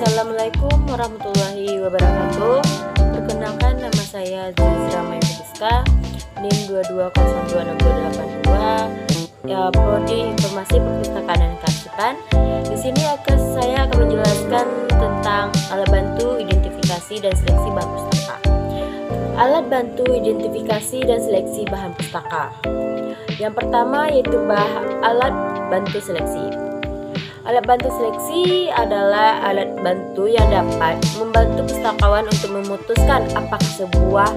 Assalamualaikum warahmatullahi wabarakatuh. Perkenalkan, nama saya Zizra Mayfriska, NIM 22012682, Prodi Informasi Perpustakaan dan Kearsipan. Di sini saya akan menjelaskan tentang alat bantu identifikasi dan seleksi bahan pustaka. Alat bantu identifikasi dan seleksi bahan pustaka. Yang pertama yaitu alat bantu seleksi. Alat bantu seleksi adalah alat bantu yang dapat membantu pustakawan untuk memutuskan apakah sebuah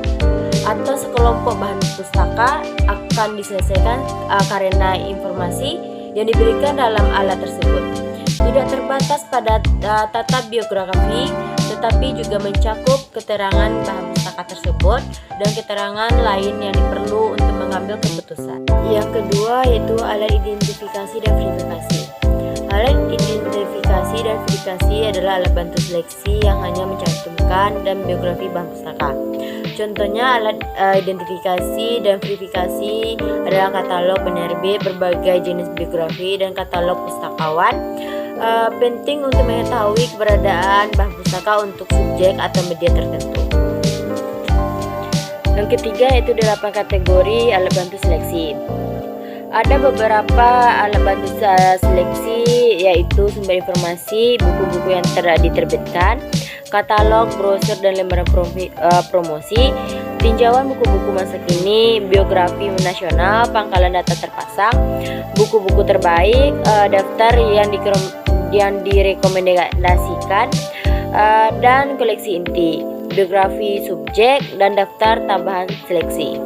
atau sekelompok bahan pustaka akan diselesaikan karena informasi yang diberikan dalam alat tersebut. Tidak terbatas pada tata biografi, tetapi juga mencakup keterangan bahan pustaka tersebut dan keterangan lain yang diperlu untuk mengambil keputusan. Yang kedua yaitu alat identifikasi dan verifikasi. Alat identifikasi dan verifikasi adalah alat bantu seleksi yang hanya mencantumkan dan biografi bahan pustaka. Contohnya alat identifikasi dan verifikasi adalah katalog penerbit, berbagai jenis biografi, dan katalog pustakawan. Penting untuk mengetahui keberadaan bahan pustaka untuk subjek atau media tertentu. Yang ketiga yaitu 8 kategori alat bantu seleksi. Ada beberapa alat bantu seleksi yaitu sumber informasi, buku-buku yang diterbitkan, katalog, brosur dan lembaran promosi, tinjauan buku-buku masa kini, biografi nasional, pangkalan data terpasang, buku-buku terbaik, daftar yang direkomendasikan, dan koleksi inti, biografi subjek, dan daftar tambahan seleksi.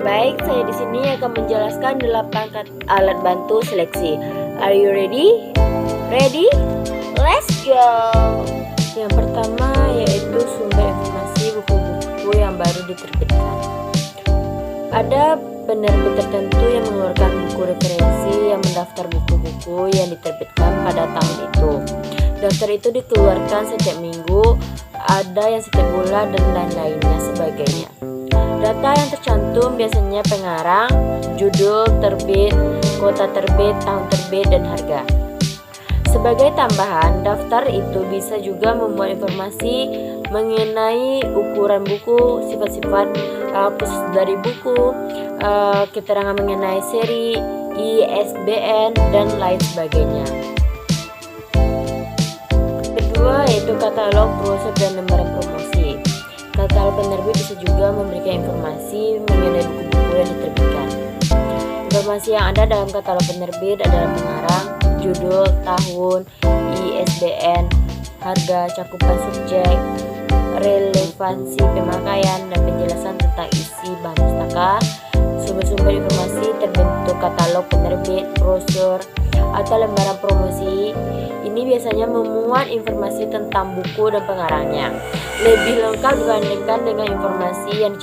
Baik, saya di sini akan menjelaskan 8 alat bantu seleksi. Are you ready? Ready? Let's go! Yang pertama yaitu sumber informasi buku-buku yang baru diterbitkan. Ada penerbit tertentu yang mengeluarkan buku referensi yang mendaftar buku-buku yang diterbitkan pada tahun itu. Daftar itu dikeluarkan setiap minggu, ada yang setiap bulan dan lain-lainnya sebagainya. Data yang tercantum biasanya pengarang, judul terbit, kota terbit, tahun terbit, dan harga. Sebagai tambahan, daftar itu bisa juga memuat informasi mengenai ukuran buku, sifat-sifat khusus dari buku, keterangan mengenai seri, ISBN, dan lain sebagainya. Kedua yaitu katalog, brosur, dan lembaran promosi. Katalog penerbit bisa juga memberikan informasi mengenai buku-buku yang diterbitkan. Informasi yang ada dalam katalog penerbit adalah pengarang, judul, tahun, ISBN, harga, cakupan subjek, relevansi pemakaian, dan penjelasan tentang isi bahan pustaka. Sumber-sumber informasi terbentuk katalog penerbit, brosur, atau lembaran promosi. Ini biasanya memuat informasi tentang buku dan pengarangnya, lebih lengkap dibandingkan dengan informasi yang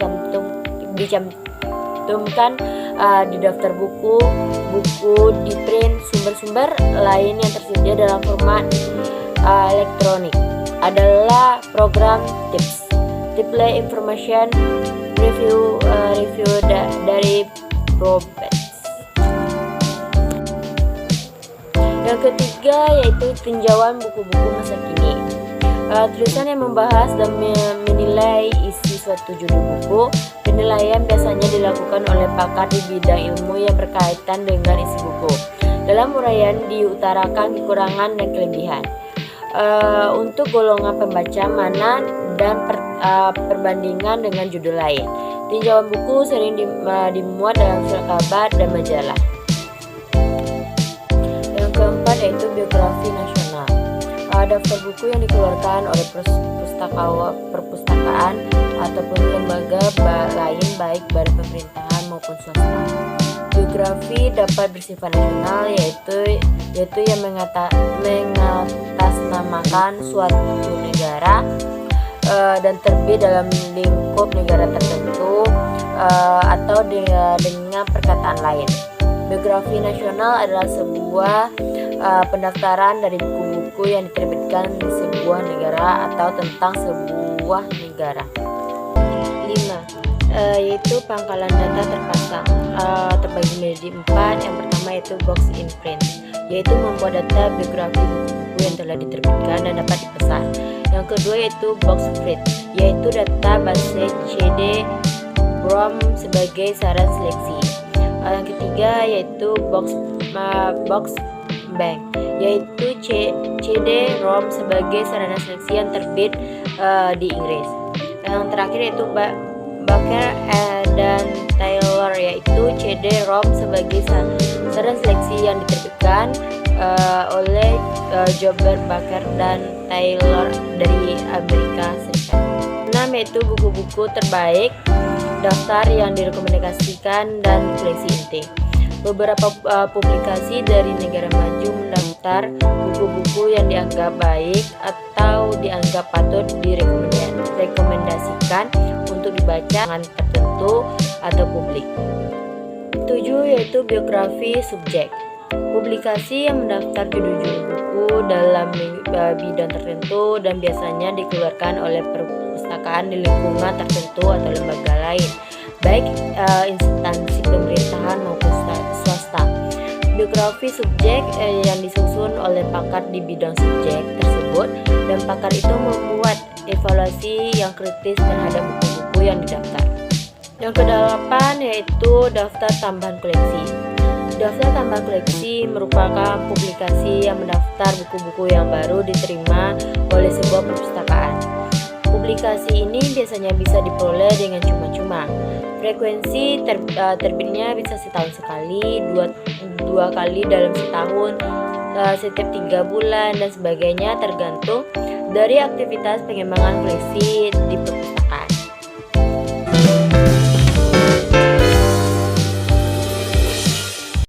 dicantumkan di daftar buku di print. Sumber-sumber lain yang tersedia dalam format elektronik adalah program tips, Tipley Information Review dari Probex. Yang ketiga yaitu tinjauan buku-buku masa kini. Tulisan yang membahas dan menilai isi suatu judul buku. Penilaian biasanya dilakukan oleh pakar di bidang ilmu yang berkaitan dengan isi buku. Dalam uraian diutarakan kekurangan dan kelebihan untuk golongan pembaca mana dan perbandingan dengan judul lain. Tinjauan buku sering dimuat dalam surat kabar dan majalah. Yang keempat yaitu biografi nasional. Daftar buku yang dikeluarkan oleh perpustakaan ataupun lembaga lain baik badan pemerintahan maupun swasta. Biografi dapat bersifat nasional yaitu yang mengatasnamakan suatu negara dan terbit dalam lingkup negara tertentu atau dengan perkataan lain. Biografi nasional adalah sebuah pendaftaran dari buku-buku yang diterbitkan di sebuah negara atau tentang sebuah negara. 5. yaitu pangkalan data terpasang, terbagi menjadi 4. Yang pertama yaitu box imprint, yaitu membuat data biografi buku-buku yang telah diterbitkan dan dapat dipesan. Yang kedua yaitu box print, yaitu data base CD ROM sebagai saran seleksi. Yang ketiga yaitu box bank, yaitu CD ROM sebagai sarana seleksi yang terbit di Inggris. Yang terakhir yaitu Baker dan Taylor, yaitu CD ROM sebagai saran seleksi yang diterbitkan oleh Jobber, Baker dan Taylor dari Amerika Serikat. 6 yaitu buku-buku terbaik, daftar yang direkomendasikan dan koleksi inti. Beberapa publikasi dari negara maju mendaftar buku-buku yang dianggap baik atau dianggap patut direkomendasikan untuk dibaca dengan tertentu atau publik. 7 yaitu biografi subjek, publikasi yang mendaftar judul-judul buku dalam bidang tertentu dan biasanya dikeluarkan oleh perpustakaan di lingkungan tertentu atau lembaga lain, baik instansi pemerintahan maupun swasta. Biografi subjek yang disusun oleh pakar di bidang subjek tersebut, dan pakar itu membuat evaluasi yang kritis terhadap buku-buku yang didaftar. Yang ke-8 yaitu daftar tambahan koleksi. Daftar tambahan koleksi merupakan publikasi yang mendaftar buku-buku yang baru diterima oleh sebuah perpustakaan. Publikasi ini biasanya bisa diperoleh dengan cuma-cuma. Frekuensi terbitnya bisa setahun sekali, dua kali dalam setahun, setiap 3 bulan dan sebagainya, tergantung dari aktivitas pengembangan koleksi di